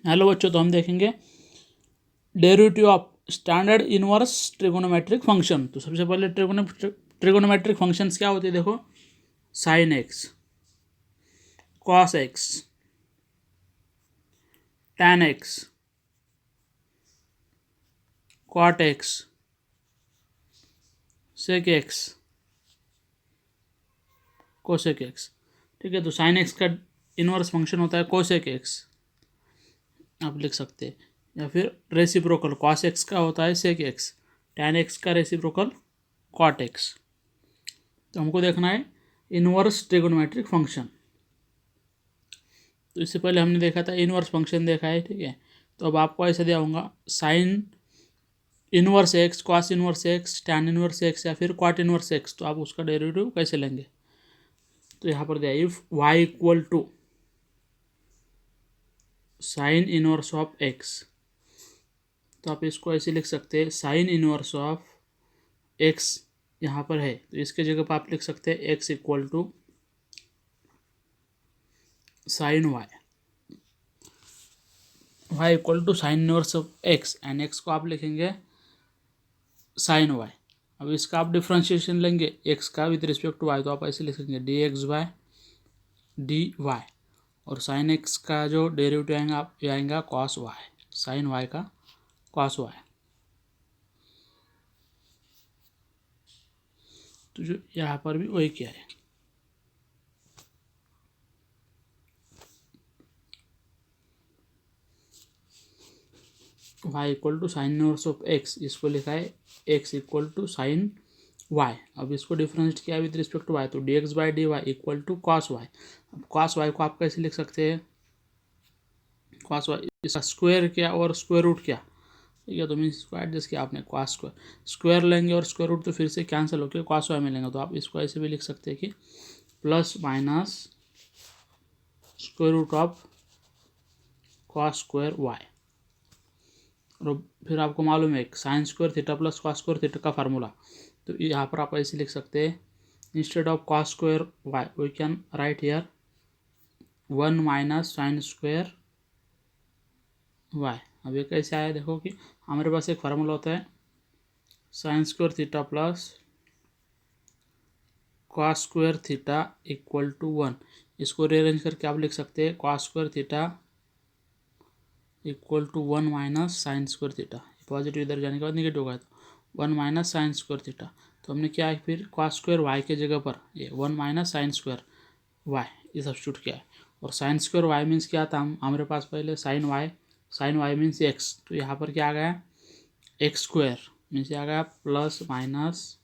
Hello बच्चों, तो हम देखेंगे derivative of standard inverse trigonometric function. तो सबसे पहले ट्रिगोनोमेट्रिक फंक्शंस क्या होते हैं, देखो। Sine x, cos x, tan x, cot x, sec x, cosec x. ठीक है, तो साइन एक्स का इनवर्स फंक्शन होता है कोसेक एक्स, आप लिख सकते हैं। या फिर रेसिप्रोकल कॉस एक्स का होता है सेक एक्स, टैन एक्स का रेसिप्रोकल कॉट एक्स। तो हमको देखना है इनवर्स ट्रिगोनोमेट्रिक फंक्शन। तो इससे पहले हमने देखा था इनवर्स फंक्शन देखा है, ठीक है। तो अब आपको ऐसे दिया होगा sign inverse x, cos inverse x, tan inverse x या फिर कॉट इनवर्स एक्स। तो आप उसका डेरिवेटिव कैसे लेंगे, तो यहाँ पर दिया if y equal to sine inverse of x. तो आप इसको ऐसे लिख सकते हैं साइन इनवर्स ऑफ एक्स यहाँ पर है, तो इसके जगह पर आप लिख सकते हैं x equal to sine y equal to sine inverse of x and x को आप लिखेंगे साइन वाई। अब इसका आप डिफ्रेंशिएशन लेंगे एक्स का विद रिस्पेक्ट टू वाई, तो आप ऐसे लिखेंगे d x by d y. और साइन एक्स का जो डेरिवेटिव आएगा आप ये आएगा कॉस वाई, साइन वाई का कॉस वाई। तो जो यहाँ पर भी वही किया है। Y equal to sine inverse of x, इसको लिखा है x equal to sine y. अब इसको डिफरेंशिएट किया विद रिस्पेक्ट टू वाई, तो d x by d y equal to cos y. अब कॉस वाई को आप कैसे लिख सकते हैं, कॉस वाई इसका स्क्वायर किया और स्क्वायर रूट किया, ठीक है। तो मीन्स इसको एडजस्ट किया आपने, कॉस स्क्वायर लेंगे और स्क्वायर रूट तो फिर से कैंसिल होकर कॉस वाई में लेंगे। तो आप इसको ऐसे भी लिख सकते हैं कि plus minus square root of cos square y. और फिर आपको मालूम है sine square theta plus cos square theta का फार्मूला, तो यहाँ पर आप ऐसे लिख सकते हैं instead of cos square y we can write here 1 minus sine square y. अब ये कैसे आया, देखो कि हमारे पास एक फार्मूला होता है sine square theta plus cos square theta equal to 1। इसको रीअरेंज करके आप लिख सकते हैं cos square theta equal to 1 minus sine square theta. Positive इधर जाने के बाद निगेटिव होगा, तो 1 माइनस साइन स्क्वायर थीटा। तो हमने क्या है फिर कॉस स्क्वायर वाई के जगह पर ये 1 माइनस साइन स्क्वायर वाई ये सब्स्टिट्यूट किया है। और साइन स्क्वायर वाई मीन्स क्या था, हमारे पास पहले साइन वाई मीन्स एक्स, तो यहाँ पर क्या आ गया एक्स स्क्वायर मीन्स आ गया plus minus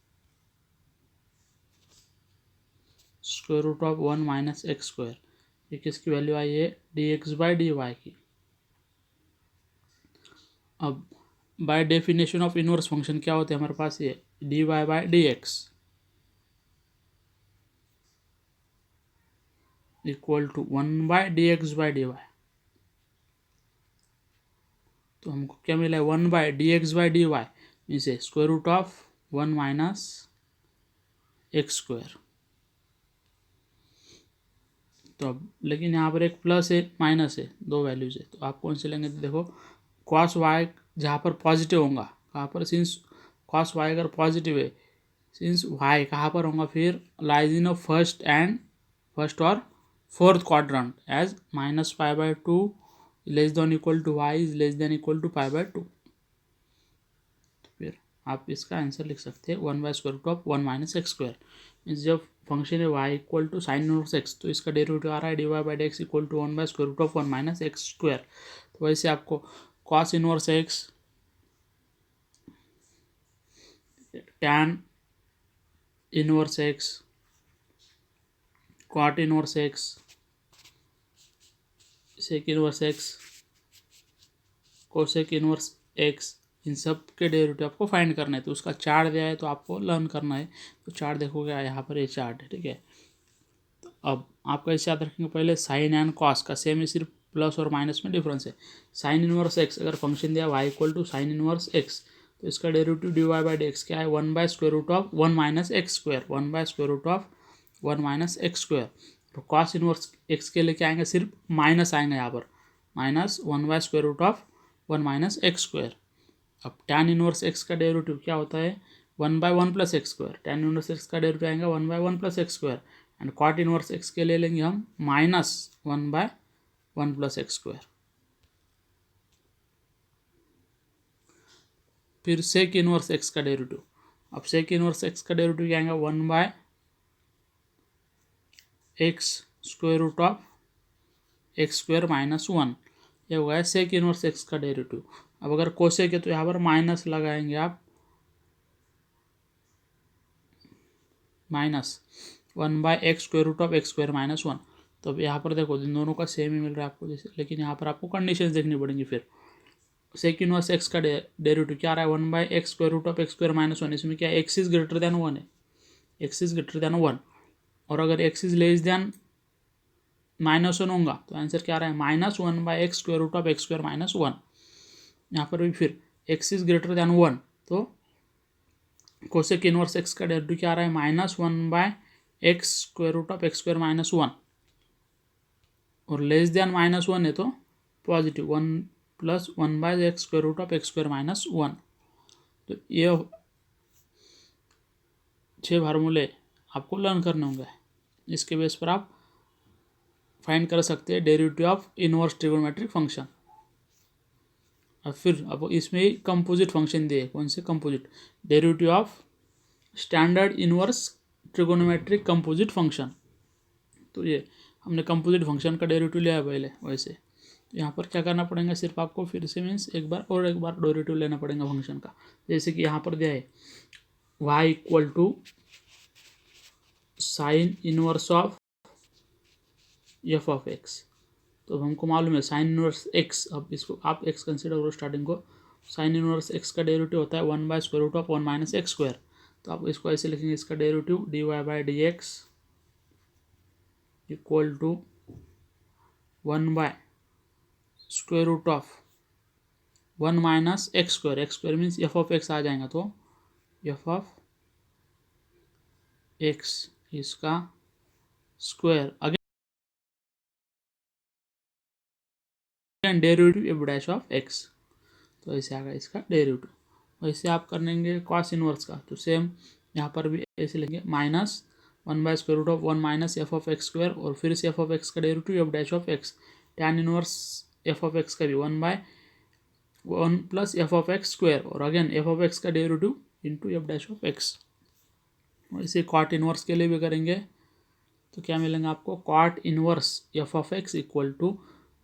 square root of 1 minus x square. ये किसकी वैल्यू आई है, d x by d y की। अब by definition of inverse function क्या होते हैं हमारे पास, ये d y by d x equal to 1 by d x by d y. तो हमको क्या मिला है 1 by d x by d y means square root of 1 minus x square. तो अब लेकिन यहाँ पर एक प्लस है माइनस है, दो वैल्यूज है, तो आप कौन से लेंगे, तो देखो कॉस वाई जहाँ पर पॉजिटिव होगा कहाँ पर, सिंस कॉस वाई अगर पॉजिटिव है, सिंस वाई कहाँ पर होगा फिर लाइज इन फर्स्ट और fourth quadrant as minus pi by two less than equal to y is less than equal to pi by two. तो फिर आप इसका आंसर लिख सकते हैं 1 by square root of 1 minus x square. Means जब function है y equal to sine inverse x, तो इसका डेरिवेटिव आ रहा है d y by d x equal to 1 by square root of 1 minus x square. तो वैसे आपको cos inverse x, tan inverse x, cot inverse x, sec inverse x, cosec inverse x, इन सब के डेरिवेटिव आपको find करना है। तो उसका चार्ट दिया है तो आपको लर्न करना है। तो चार्ट देखोगे यहाँ पर ये चार्ट है, ठीक है। तो अब आप कैसे याद रखेंगे, पहले साइन एंड कॉस का सेम है, सिर्फ प्लस और माइनस में डिफरेंस है। साइन इनवर्स एक्स अगर फंक्शन दिया y equal to sine inverse x, तो इसका derivative d y by d x क्या है 1 by square root of 1 minus x square, 1 by square root of 1 minus x square. तो cos inverse x के लिए क्या आएंगे, सिर्फ माइनस आएंगे यहाँ पर, माइनस 1/√1 - x²। अब tan इनवर्स x का डेरिवेटिव क्या होता है 1/1 + x²। tan इनवर्स x का डेरिवेटिव आएगा 1/1 + x²। And cot inverse x के ले लेंगे हम -1/1 + x²। फिर sec इनवर्स x का डेरिवेटिव। अब sec इनवर्स x का डेरिवेटिव क्या आएगा 1/x² - 1। ये हो गया sec इनवर्स x का डेरिवेटिव। अब अगर कोसेक है तो यहाँ पर माइनस लगाएंगे आप, -1/x² - 1। तो अब यहाँ पर देखो इन दोनों का सेम ही मिल रहा है आपको जैसे, लेकिन यहाँ पर आपको कंडीशंस देखनी पड़ेंगी। फिर सेक इनवर्स x का डेरिवेटिव क्या आ रहा है 1/x² - 1। इसमें क्या x इज ग्रेटर देन 1 है, x इज ग्रेटर देन 1। और अगर x इज लेस देन -1 होगा तो आंसर क्या आ रहा है -1/x² - 1। यहाँ पर भी फिर x इज ग्रेटर देन 1 तो कोसेक इनवर्स x का डेरिवेटिव क्या आ रहा है -1/x² - 1। और लेस देन -1 है तो पॉजिटिव 1 + 1/x² - 1। तो ये 6 फार्मूले आपको लर्न करने होंगे। इसके बेस पर आप फाइंड कर सकते हैं derivative of inverse trigonometric function. और फिर अब इसमें कंपोजिट फंक्शन दिए, कौन से composite, derivative of standard inverse trigonometric composite function. तो ये हमने कंपोजिट फंक्शन का डेरिवेटिव लिया है पहले। वैसे यहाँ पर क्या करना पड़ेगा, सिर्फ आपको फिर से मीन्स एक बार डेरिवेटिव लेना पड़ेगा फंक्शन का। जैसे कि यहाँ पर दिया है y = sign inverse of f(x). तो हमको मालूम है साइन इनवर्स x, अब इसको आप x कंसिडर करो स्टार्टिंग को। साइन इनवर्स x का डेरिवेटिव होता है 1/√1 - x²। तो आप इसको ऐसे लिखेंगे, इसका derivative dy/dx = 1/√1 - x²। x² means f(x) आ जाएगा, तो f(x) इसका स्क्वायर अगेन डेरिवेटिव f'(x). तो ऐसे आएगा इसका डेरिवेटिव। वैसे आप कर लेंगे कॉस इनवर्स का, तो सेम यहाँ पर भी ऐसे लेंगे -1/√1 - f(x²) और फिर से f(x) का derivative f'(x). tan inverse f(x) का भी 1/1 + f(x²) और अगेन f(x) का डेरिवेटिव इंटू f'(x). वैसे कॉट इनवर्स के लिए भी करेंगे तो क्या मिलेंगे आपको cot inverse f(x) =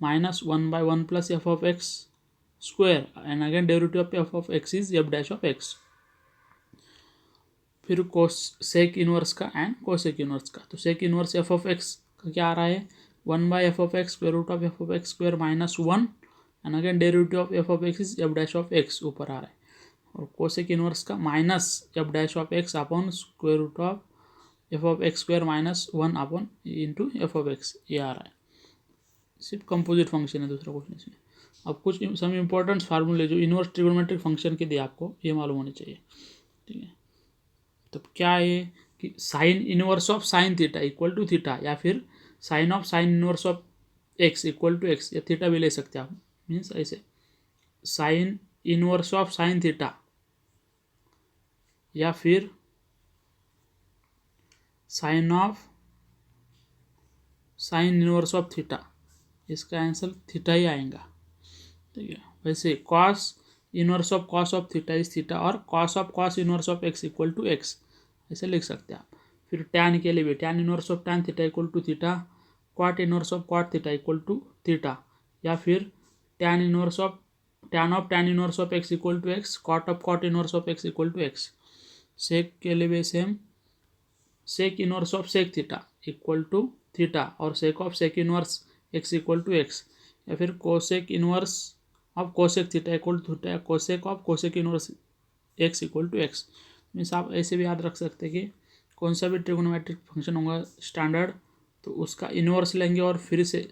-1/1 + f(x²) and again derivative of f(x) is f'(x). फिर सेक इनवर्स का एंड कोसेक इनवर्स का। तो सेक इनवर्स f(x) का क्या आ रहा है 1/f(x) √f(x² - 1 and again derivative of f(x) is f'(x) ऊपर आ रहा है। और कोसेक इनवर्स का -f'(x) upon √f(x² - 1 upon into f(x) ये आ रहा है। सिर्फ कंपोजिट फंक्शन है, दूसरा कुछ नहीं इसमें। अब कुछ सम इम्पोर्टेंट फार्मूले जो इनवर्स ट्रिगोनोमेट्रिक फंक्शन के दिए आपको ये मालूम होने चाहिए, ठीक है। तो क्या है कि sine inverse of sine theta = theta, या फिर sine of sine inverse of x = x, या थीटा भी ले सकते हैं आप, मीन्स ऐसे sine inverse of sine theta या फिर sine of sine inverse of theta. इसका आंसर थीटा ही आएगा, ठीक है। वैसे cos inverse of cos of theta is theta, और cos of cos inverse of x = x, ऐसे लिख सकते हैं आप। फिर टैन के लिए भी tan inverse of tan theta = theta, cot inverse of cot theta = theta, या फिर tan inverse of tan inverse of x = x, cot of cot inverse of x = x। Sec के लिए भी same, sec inverse of sec theta = theta, और sec of sec inverse x = x, या फिर cosec inverse of cosec theta = theta, cosec of cosec inverse x = x। Means आप ऐसे भी याद रख सकते हैं कि कौन सा भी ट्रिगोनोमेट्रिक फंक्शन होगा स्टैंडर्ड, तो उसका इनवर्स लेंगे और फिर से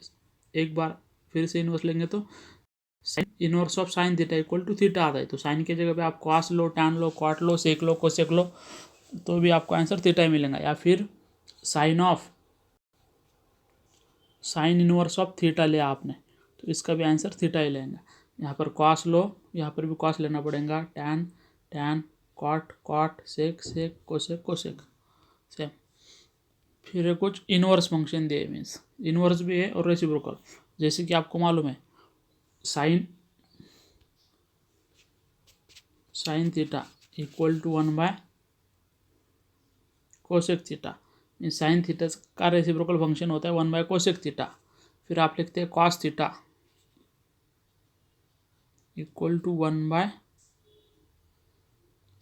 एक बार फिर से इनवर्स लेंगे तो sine inverse of sine theta = theta आता है। तो साइन की जगह पे आप कॉस लो, टैन लो, कॉट लो, सेक लो, कोसेक लो, तो भी आपको आंसर थीटा ही मिलेगा। या फिर sine of sine inverse of theta लिया आपने, तो तो इसका भी आंसर थीटा ही लेंगे। यहाँ पर कॉस लो, यहाँ पर भी कॉस लेना पड़ेगा, tan tan, cot cot, sec sec, cosec cosec, same. फिर कुछ इनवर्स फंक्शन दिए, मीन्स इनवर्स भी है और रेसिप्रोकल। जैसे कि आपको मालूम है sine theta equal to 1/, cosec theta, means sine theta का रेसिप्रोकल फंक्शन होता है 1/, कोसेक थीटा। फिर आप लिखते हैं cos theta equal to 1/,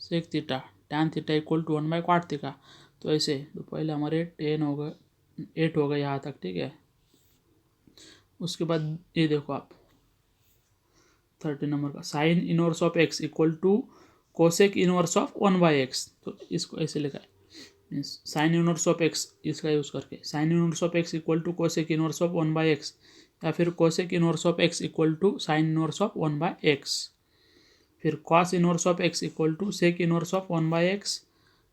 sec theta, tan theta equal to 1/, cot theta. तो ऐसे तो पहले हमारे 10 हो गए, 8 हो गए यहाँ तक, ठीक है। उसके बाद ये देखो आप 30 नंबर का sine inverse of x equal to cosec inverse of 1/x। तो इसको ऐसे लिखा है, means sine inverse of x इसका यूज़ करके sine inverse of x equal to cosec inverse of 1/x, या फिर cosec inverse of x equal to sine inverse of 1/x। फिर cos inverse of x equal to sec inverse of 1/x,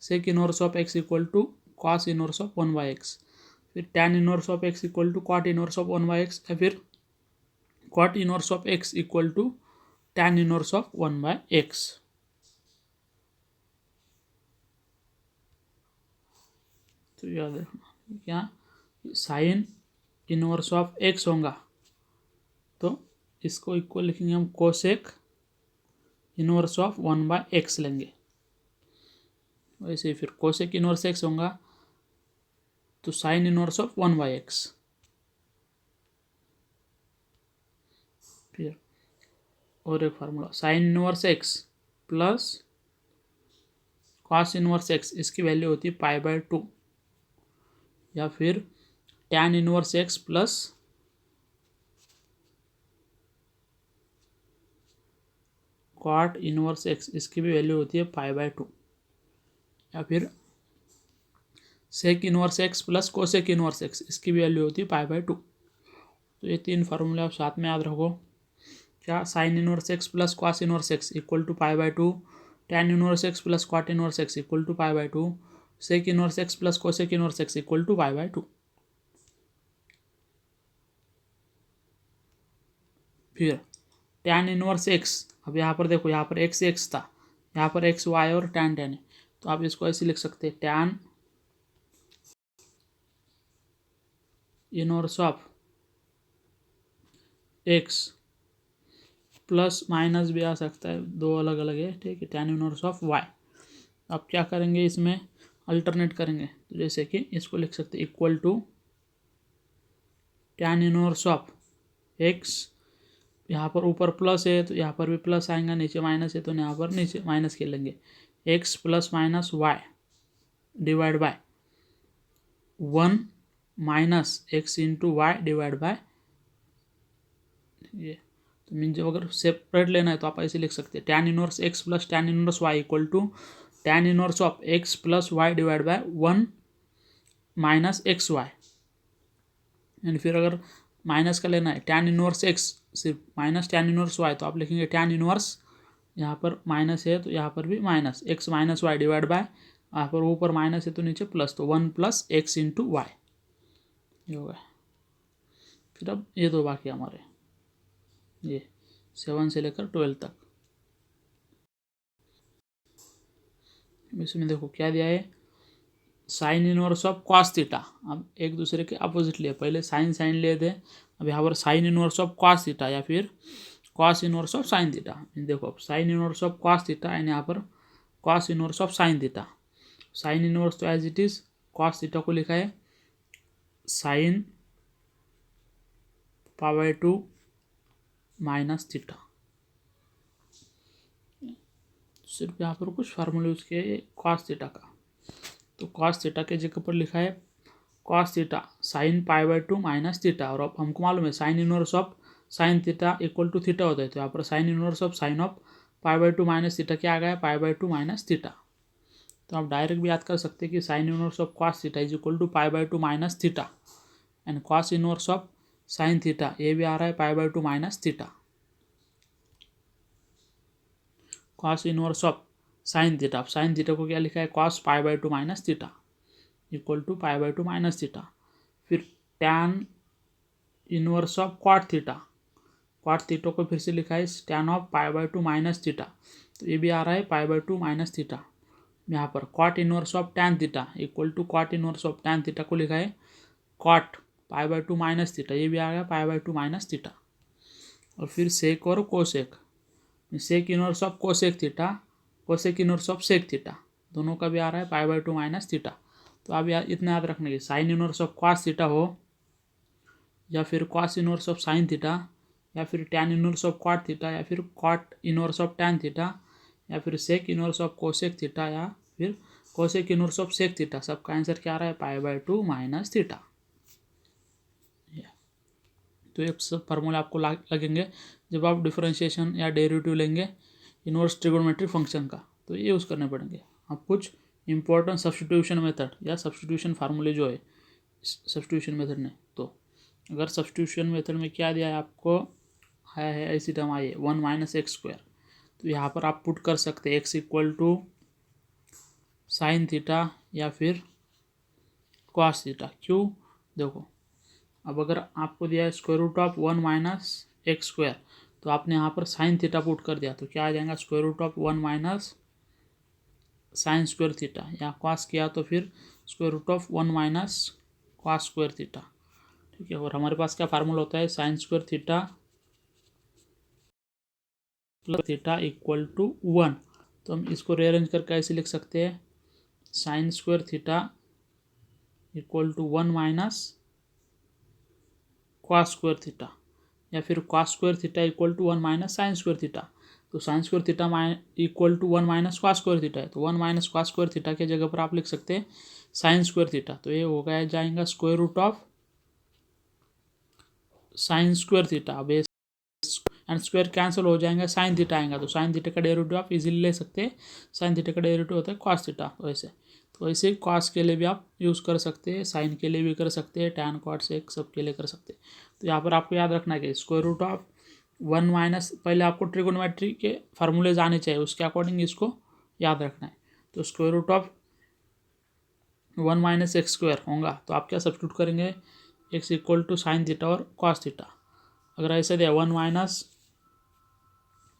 sec inverse of x equal to cos inverse of 1/x। फिर tan inverse of x equal to cot inverse of 1/x, या फिर cot inverse of x equal to tan inverse of 1/x। तो याद रखना क्या sine inverse of x होगा तो इसको इक्वल लिखेंगे हम कोसेक इनवर्स ऑफ 1/x लेंगे। वैसे ही फिर कोसेक इनवर्स एक्स होगा तो साइन इनवर्स ऑफ 1/x। फिर और एक formula sine inverse x plus cos inverse x, इसकी वैल्यू होती है π/2, या फिर tan inverse x plus cot inverse x, इसकी भी वैल्यू होती है π/2, या फिर sec inverse x plus cosec inverse x, इसकी भी वैल्यू होती है π/2। तो ये 3 फार्मूले आप साथ में याद रखो। क्या sine inverse x plus cos inverse x equal to π/2, tan inverse x plus cot inverse x equal to π/2, sec inverse x plus cosec inverse x equal to π/2। फिर टैन इनवर्स एक्स, अब यहाँ पर देखो, यहाँ पर एक्स एक्स था, यहाँ पर एक्स वाई और टैन टैन है, तो आप इसको ऐसे लिख सकते हैं tan inverse of x plus minus भी आ सकता है, दो अलग अलग है, ठीक है, टैन इनवर्स ऑफ वाई। अब क्या करेंगे, इसमें अल्टरनेट करेंगे, तो जैसे कि इसको लिख सकते हैं equal to tan inverse of x, यहाँ पर ऊपर प्लस है तो यहाँ पर भी प्लस आएगा, नीचे माइनस है तो यहाँ पर नीचे माइनस खेल लेंगे, x plus minus y divide by 1 minus x into y divide by ये। तो मीन जब अगर सेपरेट लेना है तो आप ऐसे लिख सकते हैं tan inverse x plus tan inverse y equal to tan inverse of x plus y divide by 1 minus x y. And फिर अगर माइनस का लेना है टैन इनवर्स एक्स सिर्फ माइनस टैन इनवर्स वाई, तो आप लिखेंगे टैन इनवर्स, यहाँ पर माइनस है तो यहाँ पर भी minus x minus y divide by, यहाँ पर ऊपर माइनस है तो नीचे प्लस, तो 1 प्लस एक्स इंटू वाई, ये हो गया। फिर अब ये दो बाकी हमारे, ये 7 से लेकर 12 तक। इसमें देखो क्या दिया है, sine inverse of cos theta. अब एक दूसरे के अपोजिट लिए, पहले साइन साइन लिए थे, अब यहाँ पर sine inverse of cos theta या फिर cos inverse of sine theta. देखो अब sine inverse of cos theta and यहाँ पर cos inverse of sine theta. Sine inverse तो as it is cos theta को लिखा है साइन π/2 माइनस थीटा। सिर्फ यहाँ पर कुछ फार्मूले यूज किए कॉस थीटा का, तो कॉस थीटा के जगह पर लिखा है cos theta sine π/2 minus theta. और अब हमको मालूम है sine inverse of sine theta equal to theta होता है, तो यहाँ पर sine inverse of sine of π/2 minus theta क्या आ गया, π/2 माइनस थीटा। तो आप डायरेक्ट भी याद कर सकते हैं कि sine inverse of cos theta is equal to π/2 minus theta, and cos inverse of sine theta ये भी आ रहा है π/2 minus theta. Cos inverse of sine theta, sine theta को क्या लिखा है cos π/2 minus theta equal to π/2 minus theta. फिर tan inverse of cot theta, cot theta को फिर से लिखा है tan ऑफ π/2 माइनस थीटा, तो ये भी आ रहा है π/2 माइनस थीटा। यहाँ पर cot inverse of tan theta equal to cot inverse of tan theta को लिखा है कॉट π/2 माइनस थीटा, ये भी आ गया π/2 माइनस थीटा। और फिर सेक और cosec, sec inverse of cosec theta, cosec inverse of sec theta, दोनों का भी आ रहा है π/2 माइनस थीटा। तो आप इतना याद रखने की sine inverse of cos theta हो या फिर cos inverse of sine theta या फिर tan inverse of cot theta या फिर cot inverse of tan theta या फिर sec inverse of cosec theta या फिर cosec inverse of sec theta, सबका आंसर क्या आ रहा है π/2 माइनस थीटा। तो ये सब फार्मूला आपको लगेंगे जब आप डिफरेंशिएशन या डेरिवेटिव लेंगे इनवर्स ट्रिगोनोमेट्रिक फंक्शन का, तो ये यूज़ करने पड़ेंगे। अब कुछ इंपॉर्टेंट सब्स्टिट्यूशन मेथड या सब्स्टिट्यूशन फार्मूले जो है सब्स्टिट्यूशन मेथड में, तो अगर सब्स्टिट्यूशन मेथड में क्या दिया है आपको, आया है ऐसी टर्म आई है 1 माइनस एक्स स्क्वायर, तो यहाँ पर आप पुट कर सकते हैं x equal to sine theta या फिर कॉस थीटा। क्यों, देखो अब अगर आपको दिया है square root of 1 minus x square, तो आपने यहाँ पर साइन थीटा पुट कर दिया, तो क्या आ जाएगा square root of 1 minus sine square theta, या कॉस किया तो फिर square root of 1 minus cos square theta. ठीक है, और हमारे पास क्या फार्मूला होता है sine square theta plus theta equal to 1, तो हम इसको रीअरेंज करके ऐसे लिख सकते हैं sine square theta equal to 1 minus cos square theta या फिर cos square theta equal to 1 minus sine square theta. तो sine square theta equal to 1 minus cos square theta है, तो 1 माइनस कॉस स्क्वायर थीटा के जगह पर आप लिख सकते हैं साइन स्क्वायर थीटा, तो ये हो गया जाएगा square root of sine square theta. अब ये एंड स्क्वायर कैंसिल हो जाएंगे, साइन थीटा आएगा, तो साइन थीटा का डेरिवेटिव आप इजीली ले सकते हैं, साइन थीटा का डेरिवेटिव होता है कॉस थीटा, तो ऐसे कॉस के लिए भी आप यूज़ कर सकते हैं, साइन के लिए भी कर सकते हैं, टैन कॉट सेक सब के लिए कर सकते हैं। तो यहाँ पर आपको याद रखना है कि स्क्वायर रूट ऑफ 1 माइनस, पहले आपको ट्रिगोनोमेट्री के फार्मूले आने चाहिए, उसके अकॉर्डिंग इसको याद रखना है। तो square root of 1 minus x square होगा, तो आप क्या सब्स्टिट्यूट करेंगे x equal to sine theta और कॉस थीटा। अगर ऐसे दिया 1 माइनस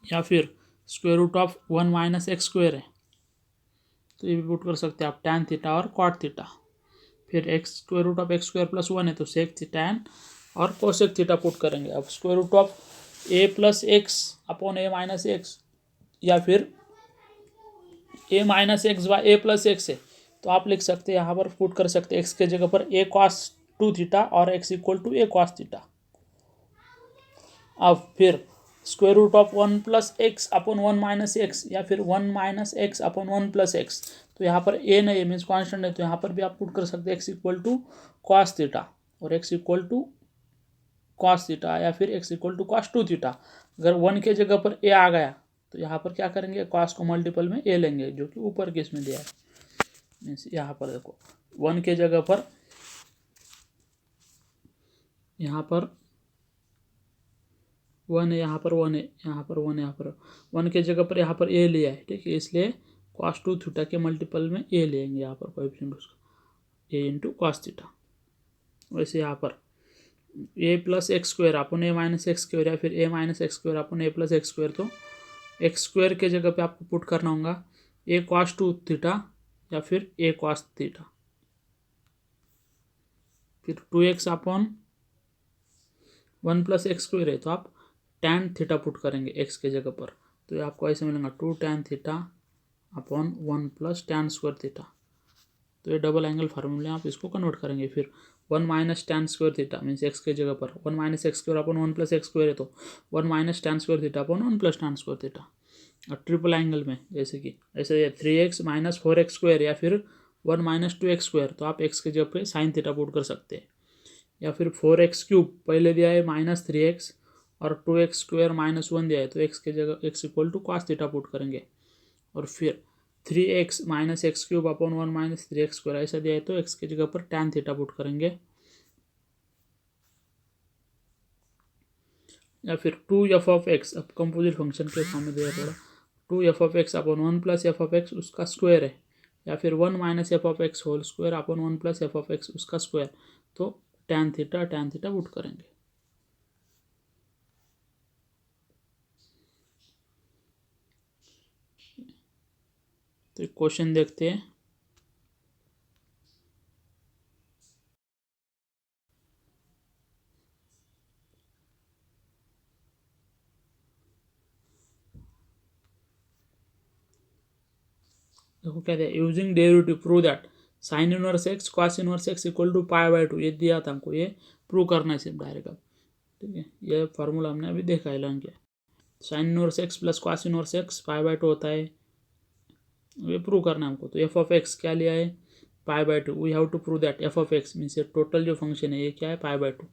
या फिर square root of 1 minus x square है, तो ये भी पुट कर सकते हैं आप टैन थीटा और कॉट थीटा। फिर x square root of x square plus 1 है, तो सेक टैन और कोसेक थीटा पुट करेंगे। अब square root of a plus x upon a minus x या फिर a minus x by a plus x है, तो आप लिख सकते हैं यहाँ पर पुट कर सकते हैं एक्स के जगह पर ए कॉस 2 थीटा और x equal to a cos theta. अब फिर square root of 1 plus x upon 1 minus x या फिर 1 minus x upon 1 plus x, तो यहाँ पर ए नहीं है मीन्स कॉन्स्टेंट है, तो यहाँ पर भी आप पुट कर सकते हैं x equal to cos theta और x equal to cos theta या फिर x equal to cos 2 theta. अगर 1 के जगह पर ए आ गया तो यहाँ पर क्या करेंगे कॉस को मल्टीपल में ए लेंगे, जो कि ऊपर के इसमें दिया है। मीन्स यहाँ पर देखो 1 के जगह पर यहाँ पर 1 है, यहाँ पर 1 है, यहाँ पर 1 है, यहाँ पर 1 के जगह पर यहाँ पर ए लिया है, ठीक है, इसलिए कॉस 2 थीटा के मल्टीपल में ए लेंगे यहाँ पर कोएफिशिएंट उसका ए इंटू कॉस थीटा। वैसे यहाँ पर ए प्लस एक्स स्क्वायर अपन ए माइनस एक्स स्क्वायर या फिर a minus x square upon A plus x square, तो एक्स स्क्वायर के जगह पे आपको पुट करना होगा ए कॉस 2 थीटा या फिर ए कॉस थीटा, फिर 2x upon 1 plus x square है, तो आप टैन थीटा पुट करेंगे एक्स के जगह पर, तो ये आपको ऐसे मिलेगा 2 tan theta upon 1 plus tan square theta. तो ये डबल एंगल फार्मूले आप इसको कन्वर्ट करेंगे। फिर 1 minus tan square theta means x के जगह पर 1 minus x square upon 1 plus x square है, तो 1 minus tan square theta upon 1 plus tan square theta. और ट्रिपल एंगल में जैसे कि ऐसे 3x माइनस 4x स्क्वायर या फिर 1 माइनस 2x स्क्वायर, तो आप x के जगह पे साइन थीटा पुट कर सकते हैं। या फिर 4x क्यूब पहले दिया है माइनस 3x और 2x स्क्वायर माइनस 1 दिया है, तो x के जगह x equal to cos theta put करेंगे। और फिर 3x minus x cube upon 1 minus 3x square ऐसा दिया है, तो x के जगह पर टैन थीटा पुट करेंगे। या फिर 2f ऑफ एक्स, अब कंपोजिट फंक्शन के सामने दिया थोड़ा 2f of x upon 1 plus f of x उसका स्क्वायर है, या फिर 1 minus f of x whole square upon 1 plus f of x उसका स्क्वायर, तो टैन थीटा पुट करेंगे। तो एक क्वेश्चन देखते हैं। देखो क्या दिया, using derivative prove that sine inverse x cos inverse x equal to पाई/2, ये दिया था हमको, ये प्रूव करना है सिर्फ डायरेक्ट। अब ठीक है, ये फार्मूला हमने अभी देखा है, लर्न किया। Sine inverse x plus cos inverse x पाई/2 होता है, ये प्रूव करना है हमको। तो एफ ऑफ एक्स क्या लिया है, पाई/2। We have to prove that f of x means ये टोटल जो फंक्शन है ये क्या है, पाई/2।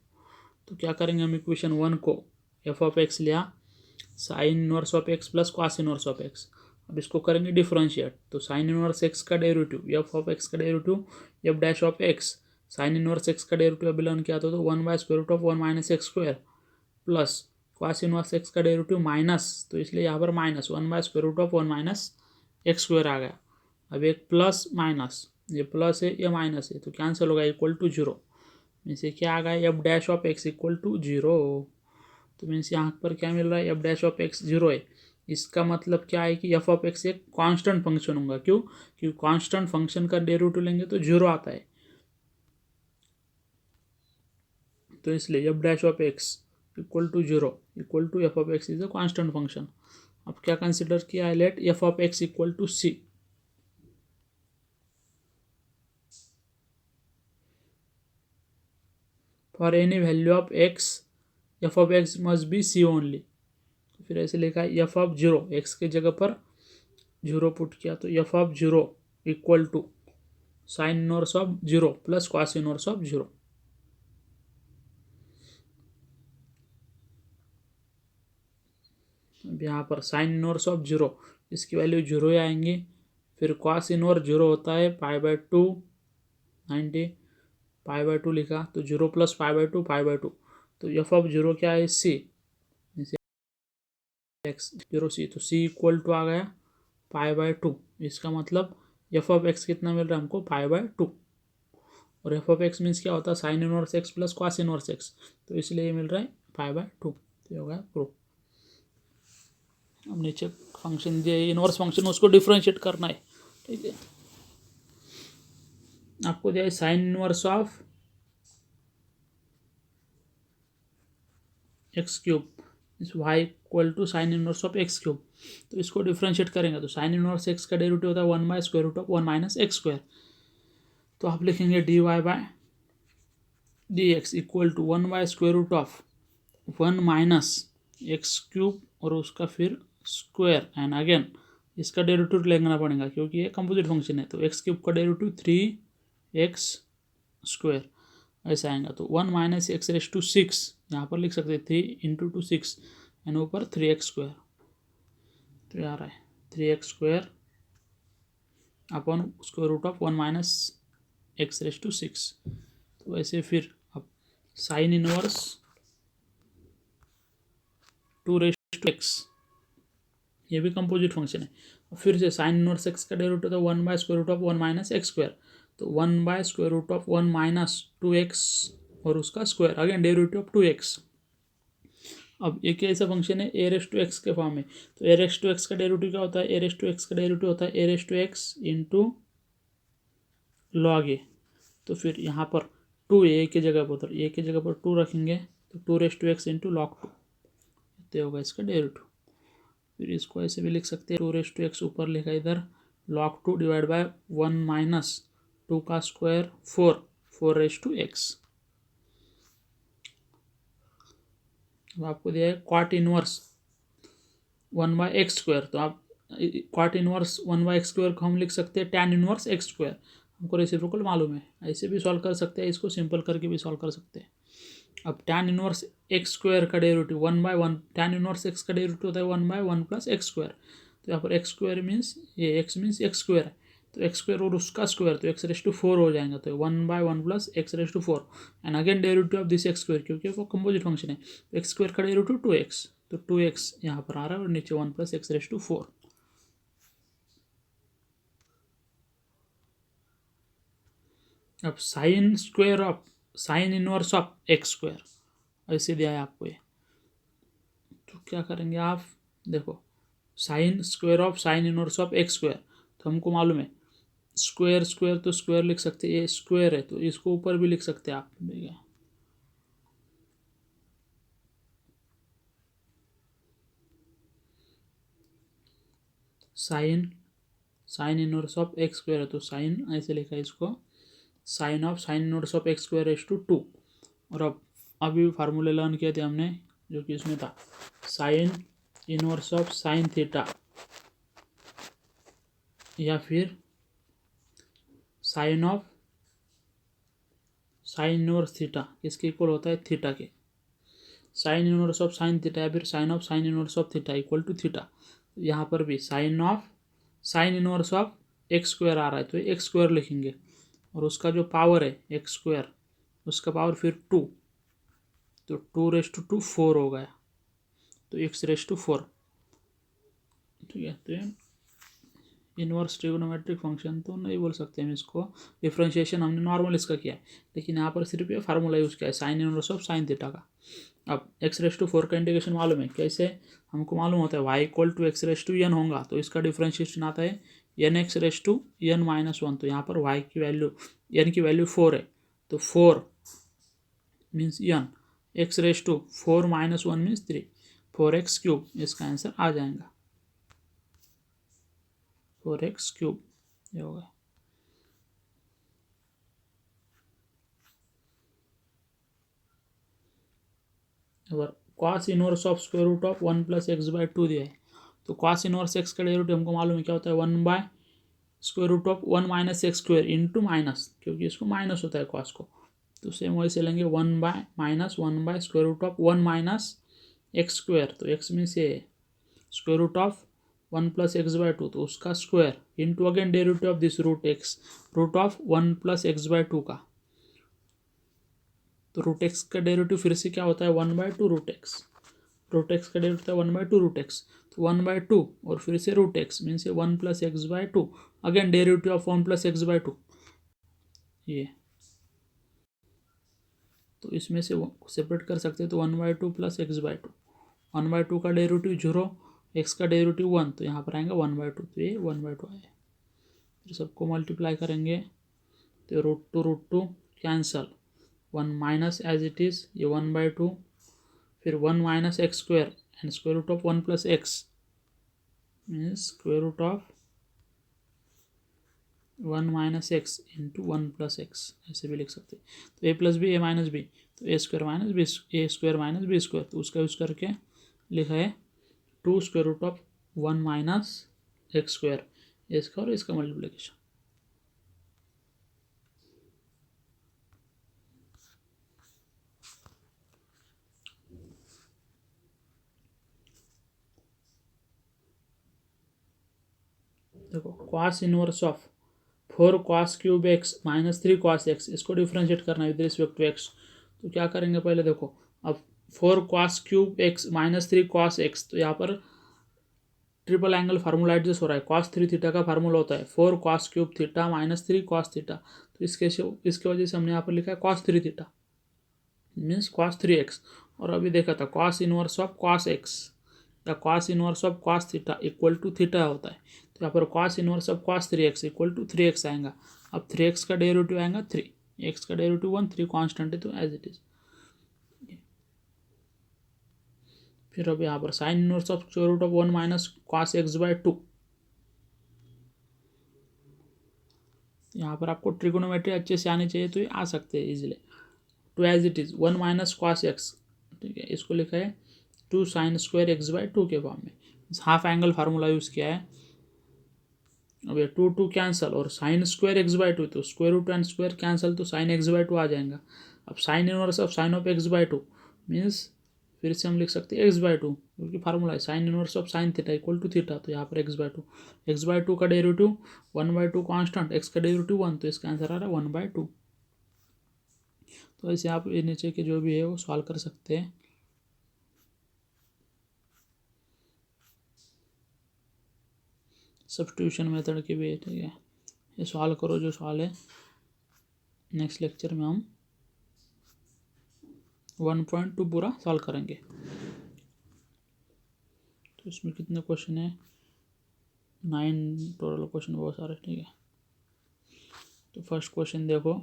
तो क्या करेंगे हम, इक्वेशन 1 को एफ ऑफ एक्स लिया sign inverse of x plus cos inverse of x. अब इसको करेंगे डिफरेंशिएट, तो साइन इनवर्स एक्स का डेरिवेटिव एफ ऑफ एक्स का derivative F dash of x, sign inverse x का डेरिवेटिव अभी लर्न किया था, तो 1/√1 minus x square plus cos inverse x का डेरिवेटिव माइनस, तो इसलिए यहाँ पर माइनस 1/√1 माइनस एक्स स्क्वायर आ गया। अब एक प्लस माइनस, ये प्लस है ये माइनस है, तो कैंसिल होगा, इक्वल टू 0। मीन्स ये क्या आ गया, f dash of x equal to 0। तो मीन्स यहाँ पर क्या मिल रहा है, एफ डैश ऑफ एक्स 0 है। इसका मतलब क्या है कि एफ ऑफ एक्स एक कांस्टेंट फंक्शन होगा। क्यों, क्योंकि कांस्टेंट फंक्शन का डेरिवेटिव लेंगे तो 0 आता है, तो इसलिए f dash of x equal to 0 equal to f of x is a constant function. अब क्या कंसिडर किया है, let f of x equal to c. For any value of x f of x must be c only. तो फिर ऐसे लिखा है F of 0, x के जगह पर 0 पुट किया, तो f of 0 equal to sine inverse of 0 plus cos inverse of 0। अब यहाँ पर साइन इनवर्स ऑफ 0, इसकी वैल्यू 0 ही आएंगी। फिर कॉस इनवर्स 0 होता है पाई/2 90, पाई/2 लिखा, तो 0 प्लस पाई/2 पाई/2, तो एफ ऑफ 0 क्या है, सी, एक्स 0 सी, तो सी इक्वल टू आ गया पाई/2। इसका मतलब एफ ऑफ एक्स कितना मिल रहा है हमको, पाई/2। और एफ ऑफ एक्स मीन्स क्या होता है, sine inverse x plus cos inverse x, तो इसलिए ये मिल रहा है पाई/2। तो हो गया प्रूफ। अब नीचे फंक्शन दिए इनवर्स फंक्शन, उसको डिफ्रेंशिएट करना है। ठीक है, आपको दिया है sine inverse of x cube is y equal to sine inverse of x cube. तो इसको डिफ्रेंशिएट करेंगे, तो साइन इनवर्स एक्स का डेरिवेटिव होता है 1/√1 माइनस एक्स स्क्वायर। तो आप लिखेंगे dy/dx equal to 1/√1 minus x cube और उसका फिर स्क्वायर एंड अगेन इसका डेरिवेटिव लेना पड़ेगा क्योंकि ये कंपोजिट फंक्शन है। तो एक्स क्यूब का डेरिवेटिव 3x स्क्वायर ऐसा आएगा। तो 1 माइनस एक्स रेस टू 6 यहाँ पर लिख सकते हैं 3 × 2 6 एंड ऊपर 3x स्क्वायर। तो ये आ रहा है 3x square upon square root of 1 minus x raise to 6। तो ऐसे फिर अब साइन इनवर्स 2x, ये भी कंपोजिट फंक्शन है। फिर से साइन इनवर्स एक्स का डेरिवेटिव तो 1/√1 माइनस एक्स स्क्वायर, तो 1/√1 माइनस 2x और उसका square again derivative of 2x। अब एक ऐसा फंक्शन है a⁻x के फॉर्म में, तो a⁻x का डेरिवेटिव क्या होता है, a⁻x का डेरिवेटिव होता है a⁻x इंटू log a। तो फिर यहाँ पर 2 a की जगह पर, तो a की जगह पर 2 रखेंगे, तो 2⁻x इंटू log 2, तो होगा इसका डेरिवेटिव। फिर इसको ऐसे भी लिख सकते हैं 2⁻x ऊपर लिखा इधर log 2 डिवाइड बाय 1 माइनस 2 का स्क्वायर 4⁻x। अब आपको दिया है क्वाट इनवर्स 1/x स्क्वायर, तो आप क्वाट इनवर्स 1/x स्क्वायर को हम लिख सकते हैं tan इनवर्स x स्क्वायर। हमको रेसिप्रोकल मालूम है, ऐसे भी सॉल्व कर सकते हैं, इसको सिंपल करके भी सॉल्व कर सकते हैं। अब tan इनवर्स x स्क्वायर का डेरिवेटिव 1/1, tan इनवर्स x का डेरिवेटिव होता है 1/1 प्लस एक्स स्क्वायर। तो यहाँ पर x स्क्वायर मीन्स ये x मीन्स एक्स स्क्वायर है, तो एक्स स्क्वायर और उसका स्क्वायर तो x⁻4 हो जाएगा, तो 1/1 plus x⁻4 and again derivative of this x square क्योंकि वो कंपोजिट फंक्शन है। तो एक्स स्क्वायर का डेरिवेटिव 2x, तो 2x यहाँ पर आ रहा है और नीचे 1 प्लस x⁻4। अब sine inverse of x square ऐसे दिया है आपको ये, तो क्या करेंगे आप, देखो sine square of sine inverse of x square, तो हमको मालूम है स्क्वायर स्क्वायर तो स्क्वायर लिख सकते हैं, ये स्क्वायर है तो इसको ऊपर भी लिख सकते हैं आप। Sine inverse of x square है तो साइन ऐसे लिखा है इसको, sine inverse of x square is to 2। और अब अभी फार्मूले लर्न किए थे हमने जो कि इसमें था sine inverse of sine theta या फिर साइन इनवर्स थीटा किसके इक्वल होता है, थीटा के। Sine inverse of sine theta या फिर sine inverse of theta equal to theta. यहाँ पर भी sine inverse of x square आ रहा है तो एक्स स्क्वायर लिखेंगे और उसका जो पावर है एक्स स्क्वायर उसका पावर फिर 2, तो 2 4 हो गया तो x4। ठीक है, तो इनवर्स ट्रिगोनोमेट्रिक फंक्शन तो नहीं बोल सकते हम इसको, डिफ्रेंशिएशन हमने नॉर्मल इसका किया है, लेकिन यहाँ पर सिर्फ ये फार्मूला यूज़ किया है sine inverse of sine theta का। अब x4 का इंटीग्रेशन मालूम है कैसे, हमको मालूम होता है y equal to x n होगा तो इसका डिफ्रेंशिएशन आता है n(x)(n-1), तो यहाँ पर y की वैल्यू n की वैल्यू 4 है तो 4 means n, x4 - 1 means 3, 4x3 इसका आंसर आ जाएगा, 4x3 ये होगा। और cos inverse of square root of 1 + x/2 दिया है तो cos इनवर्स x का डेरिवेटिव हमको मालूम है क्या होता है, 1/√1 - x² इंटू माइनस, क्योंकि इसको माइनस होता है cos को, तो सेम वैसे लेंगे 1/√1 - x², तो x मीन्स ये स्क्वायर रूट ऑफ 1 + x/2 तो उसका square into again derivative of this root of 1 + x/2 का, तो रूट एक्स का डेरिवेटिव फिर से क्या होता है 1/2 रूट एक्स का डेरिवेटिव होता है 1/2 रूट एक्स, तो 1/2 और फिर से root x means 1 + x/2 again derivative of 1 + x/2 ये, तो इसमें से सेपरेट कर सकते हैं तो 1/2 + x/2, 1/2 का डेरिवेटिव 0, x का डेरिवेटिव 1 तो यहाँ पर आएगा 1/2, तो ये 1/2 आए, फिर सबको मल्टीप्लाई करेंगे तो √2 cancel, 1 minus as it is ये 1/2, फिर 1 - x² and square root of 1 + x means square root of 1 - x into 1 + x ऐसे भी लिख सकते हैं, तो a + b a - b तो a² - b² तो उसका यूज़ करके लिखा है 2 स्क्वायर रूट ऑफ 1 - x², इसका और इसका मल्टीप्लिकेशन। देखो cos inverse of 4 cos³ x - 3 cos x इसको डिफ्रेंशिएट करना है विद रिस्पेक्ट टू x, तो क्या करेंगे पहले देखो, अब 4 cos³ x - 3 cos x तो यहाँ पर ट्रिपल एंगल फार्मूला एडजस्ट हो रहा है, cos3 थीटा का फार्मूला होता है 4 cos³ थीटा - 3 cos थीटा, तो इसके वजह से हमने यहाँ पर लिखा है cos3 थीटा मीन्स cos3x, और अभी देखा था cos inverse of cos x या cos inverse of cos theta equal to theta होता है, तो यहाँ पर cos inverse of cos3x equal to 3x आएगा। अब 3x का डेरिवेटिव आएगा 3, x का डेरिवेटिव 1, 3 कांस्टेंट है तो एज इट इज। फिर अब यहाँ पर sine inverse of square root of 1 - cos x/2, यहाँ पर आपको ट्रिगोनोमेट्री अच्छे से आनी चाहिए तो ये आ सकते हैं easily, to as it is 1 - cos x, ठीक है, इसको लिखा है 2 sin² x/2 के फॉर्म में, हाफ एंगल फार्मूला यूज़ किया है। अब ये 2 कैंसल और sin² x/2 तो square root and square cancel तो sin x/2 आ जाएगा। अब sine inverse of sine of x/2 means फिर से हम लिख सकते हैं x/2, क्योंकि फार्मूला है sine inverse of sine theta equal to theta, तो यहाँ पर x/2 का डेरिवेटिव 1/2 कांस्टेंट, x का डेरिवेटिव 1 तो इसका आंसर आ रहा है 1/2। तो ऐसे आप ये नीचे के जो भी है वो सॉल्व कर सकते हैं। सब्स्टिट्यूशन मेथड की भी है, ठीक है, ये सॉल्व करो जो सवाल है, नेक्स्ट लेक्चर में हम 1.2 पूरा सॉल्व करेंगे। तो इसमें कितने क्वेश्चन है, 9 टोटल क्वेश्चन बहुत सारे, ठीक है। तो फर्स्ट क्वेश्चन देखो,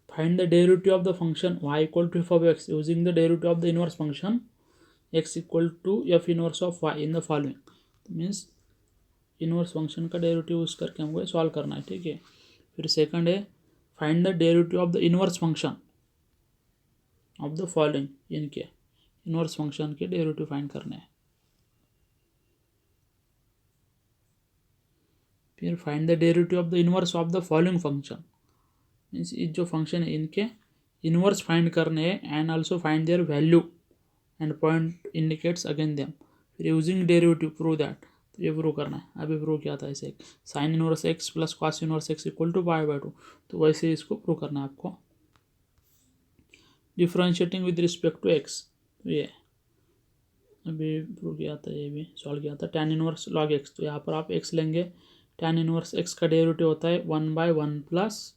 find the derivative of the function y equal to f of x using the derivative of the inverse function x equal to f inverse of y in the following. Means inverse function का derivative use करके हमको solve करना है, ठीक है। फिर second है find the derivative of the inverse function of the following, इनके इनवर्स फंक्शन के डेरिवेटिव फाइंड करने हैं। फिर find the derivative of the inverse of the following function, means जो फंक्शन है इनके इनवर्स फाइंड करने हैं and also find their value and point indicates again them. फिर यूजिंग डेरिवेटिव प्रूव दैट, तो ये प्रूव करना है। अभी प्रूव किया था ऐसे, sine inverse x plus cos inverse x equal to pi by 2, तो वैसे इसको प्रूव करना है आपको। Differentiating with respect to x, तो ये अभी प्रूव किया था, ये भी सॉल्व किया था। टैन इनवर्स लॉग एक्स, तो यहाँ पर आप एक्स लेंगे, टैन इनवर्स एक्स का डेरिवेटिव होता है 1/1 प्लस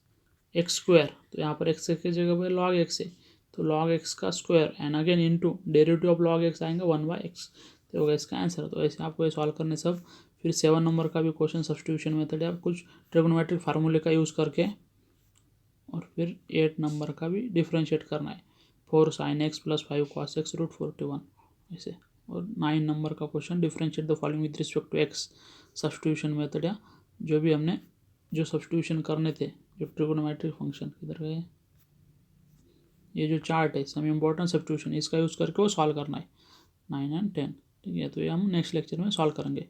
एक्स स्क्वायर, तो यहाँ पर एक्स की जगह पर लॉग एक्स है, तो लॉग एक्स का square and again into derivative of log x आएंगे 1/x, तो होगा इसका आंसर। तो ऐसे आपको ये सॉल्व करने सब। फिर 7 नंबर का भी क्वेश्चन सब्स्टिट्यूशन मेथड है, कुछ ट्रिग्नोमेट्रिक फार्मूले का यूज़ करके। और फिर 8 नंबर का भी डिफ्रेंशिएट करना है, 4 sin x plus 5 cos x root 41 ऐसे। और 9 नंबर का question differentiate the following with respect to x, substitution method, या जो भी हमने जो सब्स्टिट्यूशन करने थे, जो ट्रिग्नोमेट्रिक फंक्शन किधर गए, ये जो चार्ट है सम इम्पोर्टेंट सब्स्टिट्यूशन, इसका यूज़ करके वो सॉल्व करना है 9 और 10, ठीक है। तो ये हम नेक्स्ट लेक्चर में सॉल्व करेंगे।